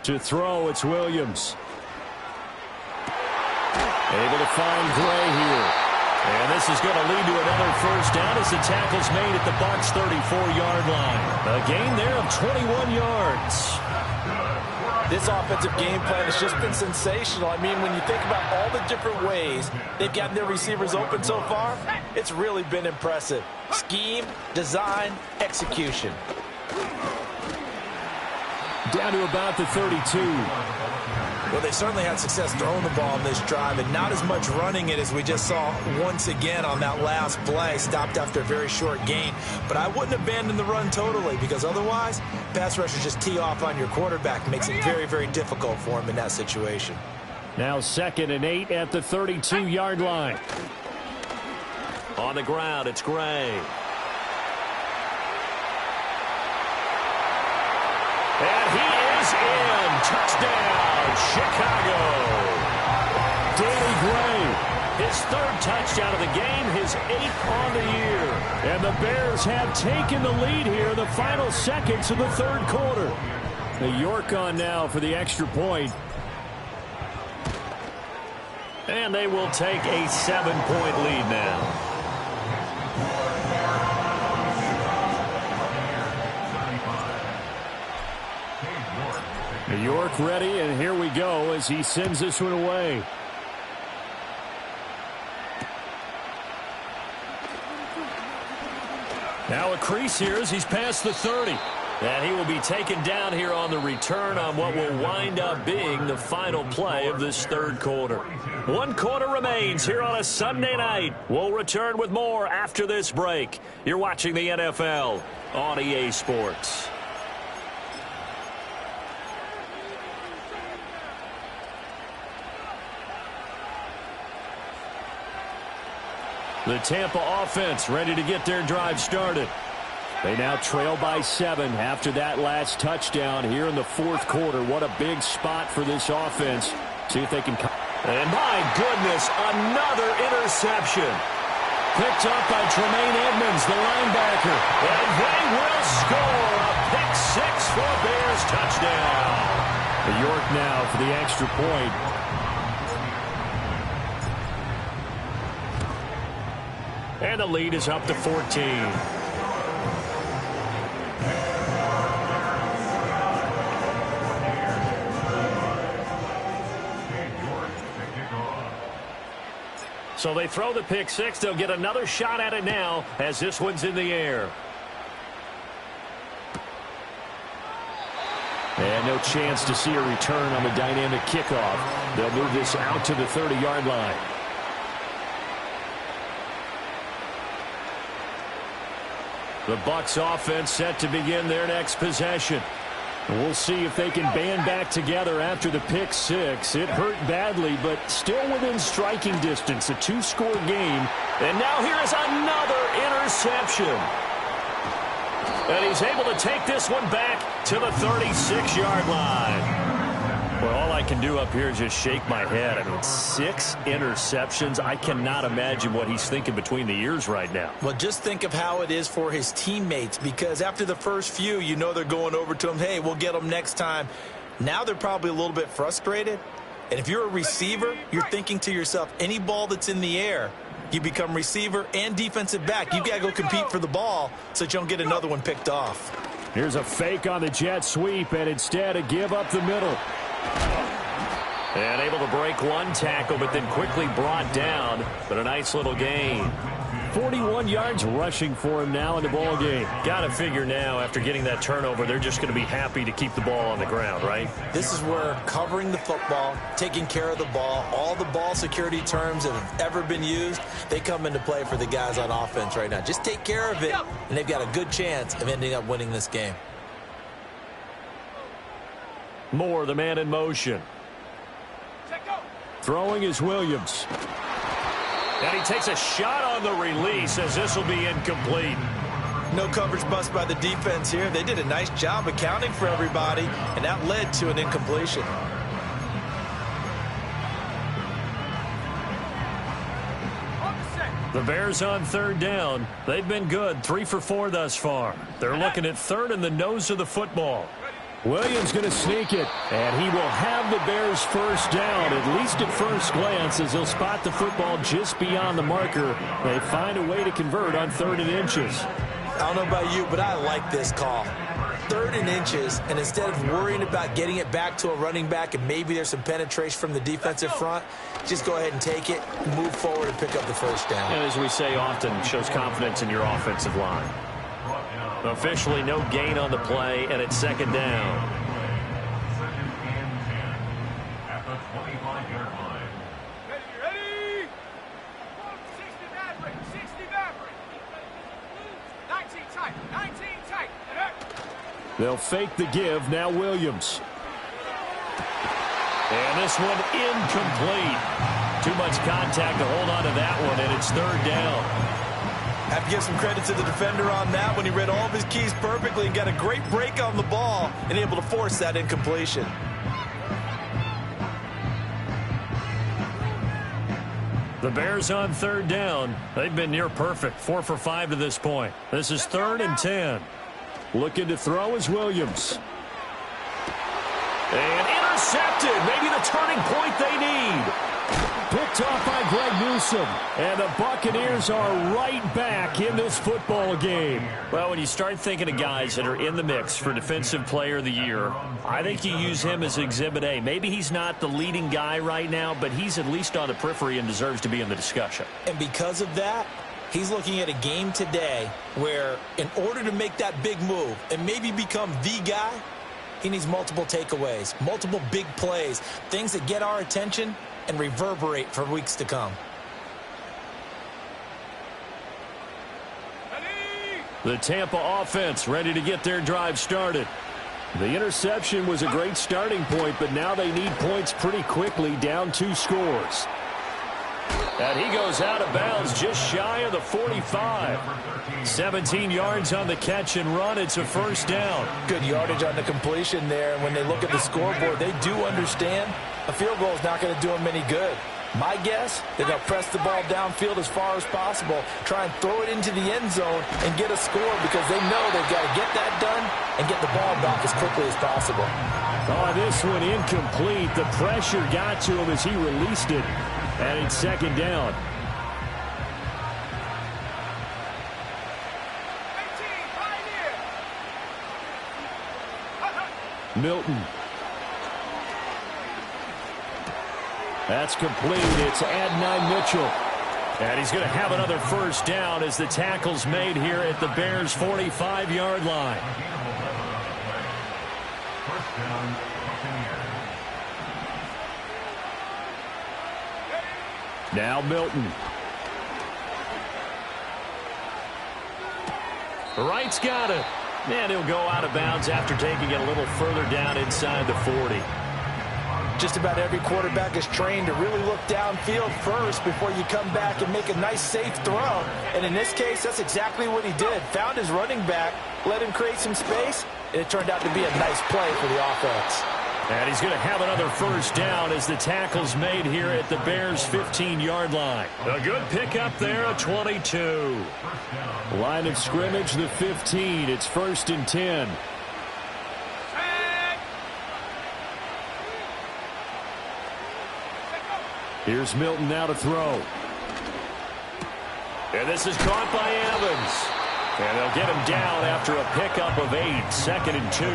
To throw, it's Williams. Able to find Gray here. And this is going to lead to another 1st down as the tackle's made at the Bucs' 34-yard line. A gain there of 21 yards. This offensive game plan has just been sensational. I mean, when you think about all the different ways they've gotten their receivers open so far, it's really been impressive. Scheme, design, execution. Down to about the 32. Well, they certainly had success throwing the ball on this drive and not as much running it as we just saw once again on that last play. Stopped after a very short gain. But I wouldn't abandon the run totally because otherwise, pass rushers just tee off on your quarterback. It makes it very, very difficult for him in that situation. Now 2nd and 8 at the 32-yard line. On the ground, it's Gray. And he is in. Touchdown, Chicago. Danny Gray, his 3rd touchdown of the game, his 8th on the year. And the Bears have taken the lead here in the final seconds of the 3rd quarter. The York on now for the extra point. And they will take a 7-point lead now. York ready, and here we go as he sends this one away. Now a crease here as he's past the 30. And he will be taken down here on the return on what will wind up being the final play of this 3rd quarter. 1 quarter remains here on a Sunday night. We'll return with more after this break. You're watching the NFL on EA Sports. The Tampa offense ready to get their drive started. They now trail by 7 after that last touchdown here in the 4th quarter. What a big spot for this offense. See if they can... And my goodness, another interception. Picked up by Tremaine Edmonds, the linebacker. And they will score a pick-6 for a Bears touchdown. The York now for the extra point. And the lead is up to 14. So they throw the pick-6. They'll get another shot at it now as this one's in the air. And no chance to see a return on the dynamic kickoff. They'll move this out to the 30-yard line. The Bucs offense set to begin their next possession. We'll see if they can band back together after the pick-6. It hurt badly, but still within striking distance. A 2-score game. And now here is another interception. And he's able to take this one back to the 36-yard line. Well, all I can do up here is just shake my head. I mean, 6 interceptions. I cannot imagine what he's thinking between the ears right now. Well, just think of how it is for his teammates, because after the first few, you know they're going over to him, hey, we'll get them next time. Now they're probably a little bit frustrated. And if you're a receiver, you're thinking to yourself, any ball that's in the air, you become receiver and defensive back. You got to go compete for the ball so that you don't get another one picked off. Here's a fake on the jet sweep, and instead a give up the middle. And able to break one tackle, but then quickly brought down. But a nice little gain. 41 yards rushing for him now in the ball game. Got to figure now, after getting that turnover, they're just going to be happy to keep the ball on the ground, right? This is where covering the football, taking care of the ball, all the ball security terms that have ever been used, they come into play for the guys on offense right now. Just take care of it, and they've got a good chance of ending up winning this game. Moore, the man in motion. Throwing is Williams. And he takes a shot on the release as this will be incomplete. No coverage bust by the defense here. They did a nice job accounting for everybody, and that led to an incompletion. The Bears on 3rd down. They've been good, 3 for 4 thus far. They're looking at 3rd and the nose of the football. Williams going to sneak it, and he will have the Bears first down, at least at first glance, as he'll spot the football just beyond the marker. They find a way to convert on 3rd and inches. I don't know about you, but I like this call. 3rd and inches, and instead of worrying about getting it back to a running back and maybe there's some penetration from the defensive front, just go ahead and take it, move forward, and pick up the first down. And as we say often, shows confidence in your offensive line. Officially no gain on the play, and it's 2nd down. They'll fake the give. Now Williams. And this one incomplete. Too much contact to hold on to that one, and it's third down. Have to give some credit to the defender on that when he read all of his keys perfectly and got a great break on the ball and able to force that incompletion. The Bears on third down. They've been near perfect, 4 for 5 to this point. This is 3rd and 10. Looking to throw is Williams. And intercepted. Maybe the turning point they need. Picked off by Greg Newsome. And the Buccaneers are right back in this football game. Well, when you start thinking of guys that are in the mix for Defensive Player of the Year, I think you use him as Exhibit A. Maybe he's not the leading guy right now, but he's at least on the periphery and deserves to be in the discussion. And because of that, he's looking at a game today where in order to make that big move and maybe become the guy, he needs multiple takeaways, multiple big plays, things that get our attention and reverberate for weeks to come. The Tampa offense ready to get their drive started. The interception was a great starting point, but now they need points pretty quickly, down 2 scores. And he goes out of bounds just shy of the 45. 17 yards on the catch and run. It's a first down. Good yardage on the completion there. And when they look at the scoreboard, they do understand a field goal is not going to do them any good. My guess, they're going to press the ball downfield as far as possible, try and throw it into the end zone and get a score because they know they've got to get that done and get the ball back as quickly as possible. Oh, this one incomplete. The pressure got to him as he released it. And it's second down. 18, Milton. That's complete. It's Adonai Mitchell. And he's going to have another first down as the tackle's made here at the Bears' 45-yard line. First down, Buccaneers. Now Milton. Wright's got it. And he'll go out of bounds after taking it a little further down inside the 40. Just about every quarterback is trained to really look downfield first before you come back and make a nice, safe throw. And in this case, that's exactly what he did. Found his running back, let him create some space, and it turned out to be a nice play for the offense. And he's going to have another first down as the tackle's made here at the Bears' 15-yard line. A good pickup there, a 22. Line of scrimmage, the 15. It's 1st and 10. Here's Milton now to throw. And this is caught by Evans. And they'll get him down after a pickup of 8, 2nd and 2.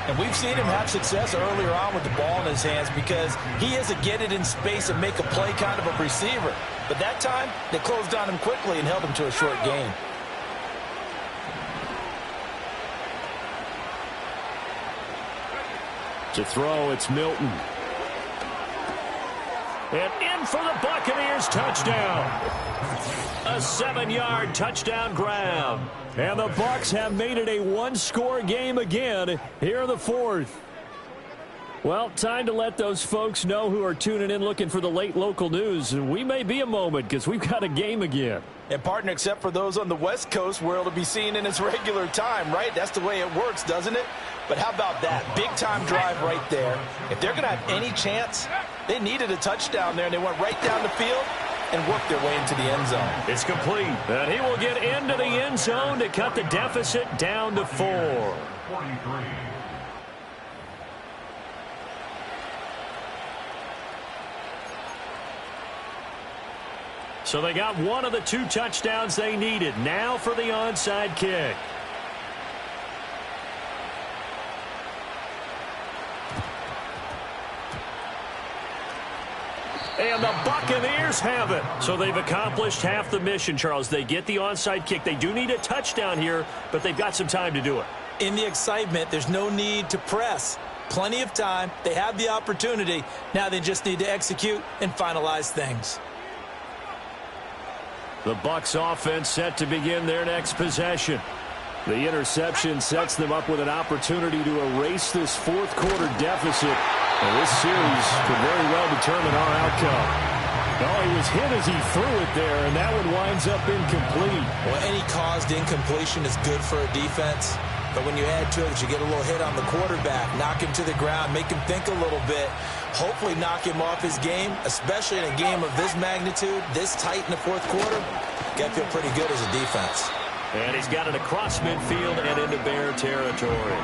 And we've seen him have success earlier on with the ball in his hands because he is a get it in space and make a play kind of a receiver. But that time, they closed on him quickly and held him to a short gain. To throw, it's Milton. And in for the Buccaneers, touchdown. A 7-yard touchdown grab. And the Bucs have made it a one-score game again here in the 4th. Well, time to let those folks know who are tuning in looking for the late local news. And we may be a moment because we've got a game again. And partner, except for those on the West Coast where it'll be seen in its regular time, right? That's the way it works, doesn't it? But how about that? Big-time drive right there. If they're going to have any chance, they needed a touchdown there, and they went right down the field and worked their way into the end zone. It's complete. And he will get into the end zone to cut the deficit down to 4. 43. So they got one of the 2 touchdowns they needed. Now for the onside kick. And the Buccaneers have it. So they've accomplished half the mission, Charles. They get the onside kick. They do need a touchdown here, but they've got some time to do it. In the excitement, there's no need to press. Plenty of time. They have the opportunity. Now they just need to execute and finalize things. The Bucs offense set to begin their next possession. The interception sets them up with an opportunity to erase this fourth quarter deficit. And this series could very well determine our outcome. Oh, he was hit as he threw it there, and that one winds up incomplete. Well, any caused incompletion is good for a defense. But when you add to it that you get a little hit on the quarterback, knock him to the ground, make him think a little bit, hopefully knock him off his game, especially in a game of this magnitude, this tight in the fourth quarter, got to feel pretty good as a defense. And he's got it across midfield and into Bear territory.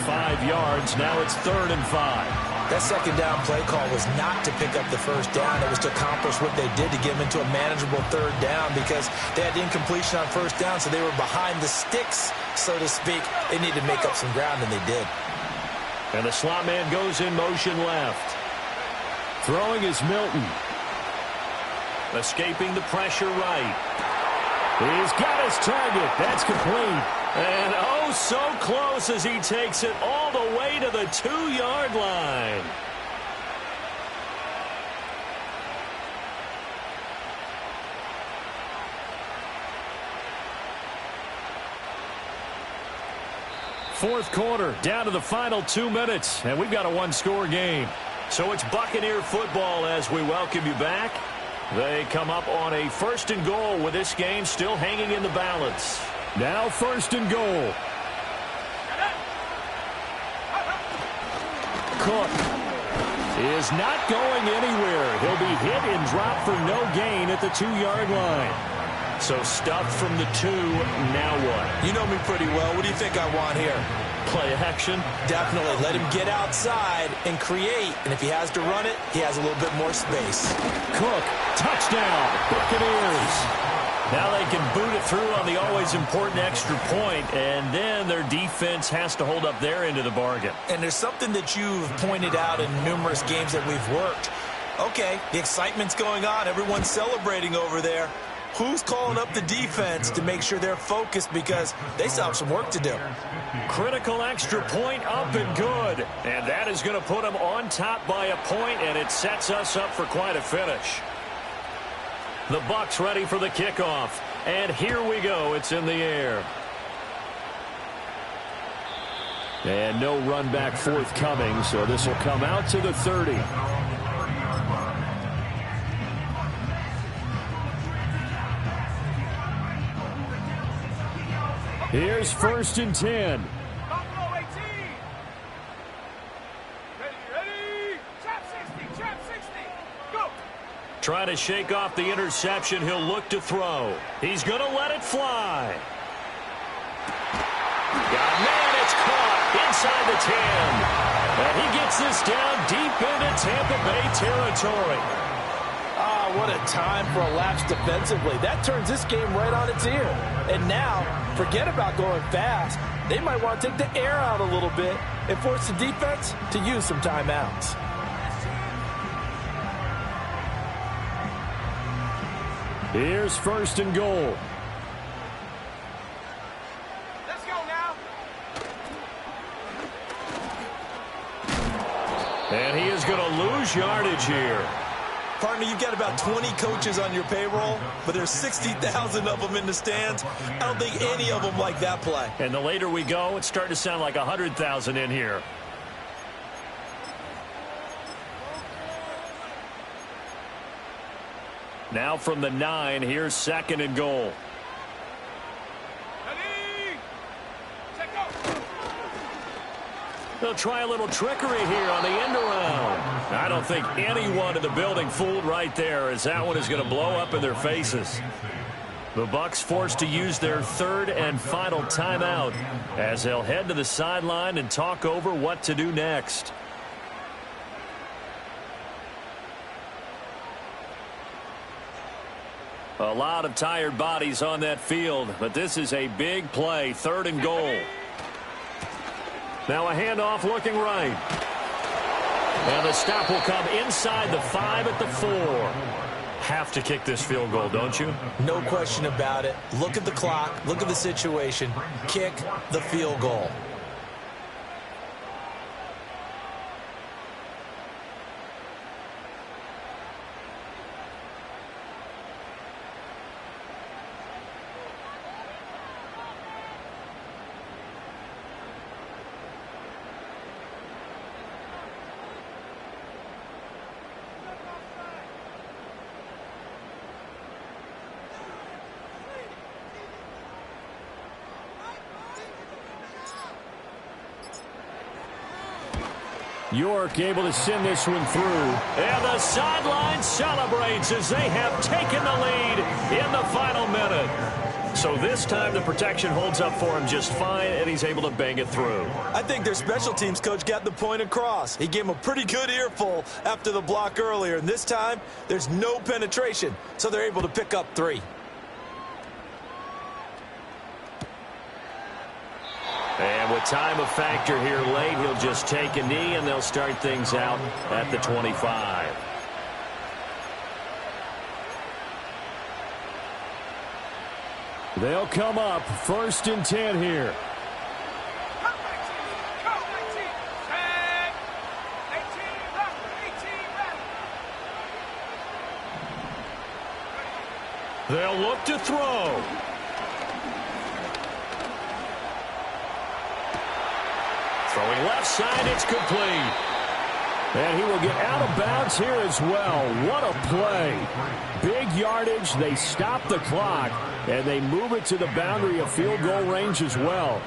5 yards, now it's 3rd and 5. That second down play call was not to pick up the first down. It was to accomplish what they did to get them into a manageable 3rd down because they had incompletion on first down, so they were behind the sticks, so to speak. They needed to make up some ground, and they did. And the slot man goes in motion left. Throwing is Milton. Escaping the pressure right. He's got his target. That's complete. And oh, so close as he takes it all the way to the 2-yard line. Fourth quarter, down to the final 2 minutes, and we've got a one-score game. So it's Buccaneer football as we welcome you back. They come up on a 1st and goal with this game still hanging in the balance. Now 1st and goal. Cook is not going anywhere. He'll be hit and dropped for no gain at the 2-yard line. So stuffed from the 2, now what? You know me pretty well. What do you think I want here? Play action? Definitely. Let him get outside and create. And if he has to run it, he has a little bit more space. Cook, touchdown, Buccaneers. Now they can boot it through on the always important extra point, and then their defense has to hold up their end of the bargain. And there's something that you've pointed out in numerous games that we've worked. Okay, the excitement's going on. Everyone's celebrating over there. Who's calling up the defense to make sure they're focused because they still have some work to do? Critical extra point up and good. And that is going to put them on top by a point, and it sets us up for quite a finish. The Bucs ready for the kickoff. And here we go. It's in the air. And no run back forthcoming, so this will come out to the 30. Here's 1st and 10. Buffalo 18. Ready. Trap 60, trap 60. Go. Trying to shake off the interception. He'll look to throw. He's going to let it fly. Man, it's caught inside the 10. And he gets this down deep into Tampa Bay territory. What a time for a lapse defensively. That turns this game right on its ear. And now, forget about going fast. They might want to take the air out a little bit and force the defense to use some timeouts. Here's 1st and goal. Let's go now. And he is going to lose yardage here. Partner, you've got about 20 coaches on your payroll, but there's 60,000 of them in the stands. I don't think any of them like that play. And the later we go, it's starting to sound like 100,000 in here. Now from the 9, here's 2nd and goal. Ready. Check out. They'll try a little trickery here on the end around. I don't think anyone in the building fooled right there, as that one is going to blow up in their faces. The Bucs forced to use their 3rd and final timeout as they'll head to the sideline and talk over what to do next. A lot of tired bodies on that field, but this is a big play, 3rd and goal. Now a handoff looking right. And the stop will come inside the 5 at the 4. Have to kick this field goal, don't you? No question about it. Look at the clock. Look at the situation. Kick the field goal. York able to send this one through. And the sideline celebrates as they have taken the lead in the final minute. So this time the protection holds up for him just fine, and he's able to bang it through. I think their special teams coach got the point across. He gave him a pretty good earful after the block earlier, and this time there's no penetration, so they're able to pick up 3. And with time a factor here late, he'll just take a knee, and they'll start things out at the 25. They'll come up 1st and 10 here. They'll look to throw. Throwing left side, it's complete. And he will get out of bounds here as well. What a play. Big yardage. They stop the clock, and they move it to the boundary of field goal range as well.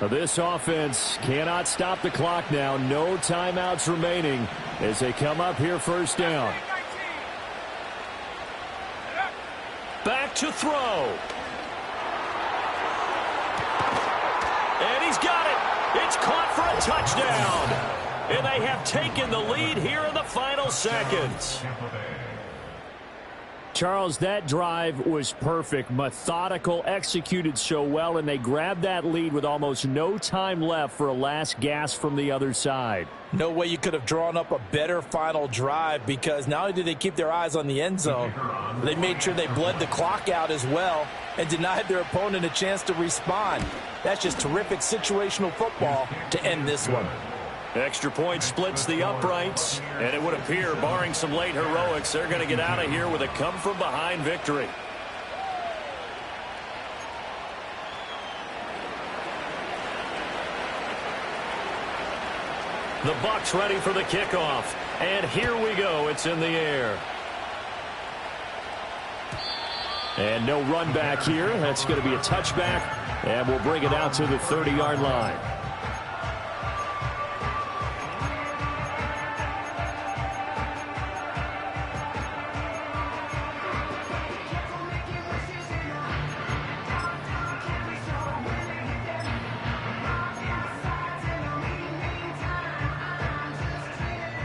This offense cannot stop the clock now. No timeouts remaining as they come up here 1st down. Back to throw. And he's got it. It's caught for a touchdown. And they have taken the lead here in the final seconds. Charles, that drive was perfect, methodical, executed so well, and they grabbed that lead with almost no time left for a last gasp from the other side. No way you could have drawn up a better final drive, because not only did they keep their eyes on the end zone, but they made sure they bled the clock out as well and denied their opponent a chance to respond. That's just terrific situational football to end this one. Extra point splits the uprights, and it would appear, barring some late heroics, they're going to get out of here with a come-from-behind victory. The Bucs ready for the kickoff, and here we go. It's in the air. And no run back here. That's going to be a touchback, and we'll bring it out to the 30-yard line.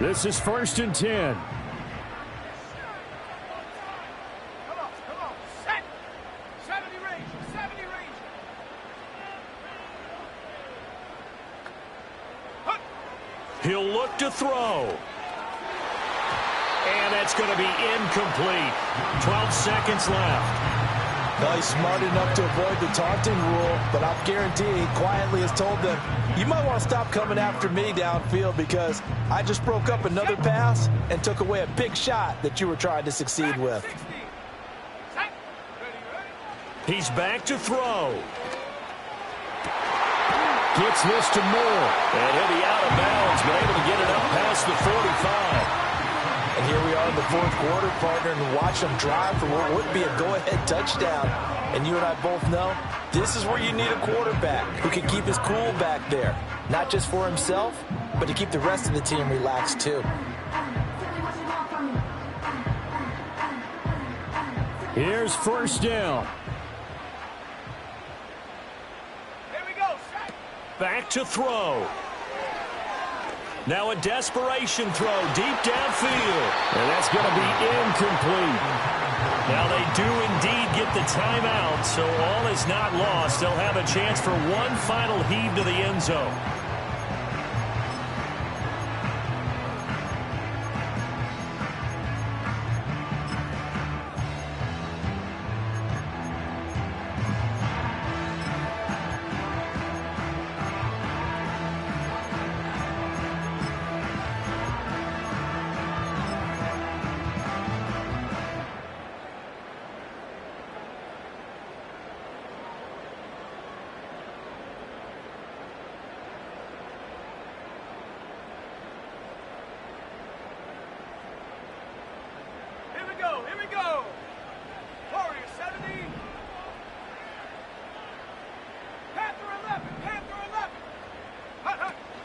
This is 1st and 10. Come on. Set. 70 range. 70 range. He'll look to throw. And that's going to be incomplete. 12 seconds left. Well, he's smart enough to avoid the taunting rule, but I'll guarantee he quietly has told them, you might want to stop coming after me downfield, because I just broke up another pass and took away a big shot that you were trying to succeed with. He's back to throw. Gets this to Moore. And he'll be out of bounds, but able to get it up past the 45. And here we are in the 4th quarter, partner, and watch them drive for what would be a go-ahead touchdown. And you and I both know this is where you need a quarterback who can keep his cool back there, not just for himself, but to keep the rest of the team relaxed too. Here's 1st down. Here we go. Set. Back to throw. Now a desperation throw deep downfield. And that's going to be incomplete. Now they do indeed get the timeout, so all is not lost. They'll have a chance for one final heave to the end zone.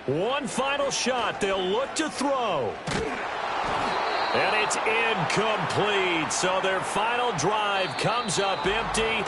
One final shot. They'll look to throw. And it's incomplete. So their final drive comes up empty.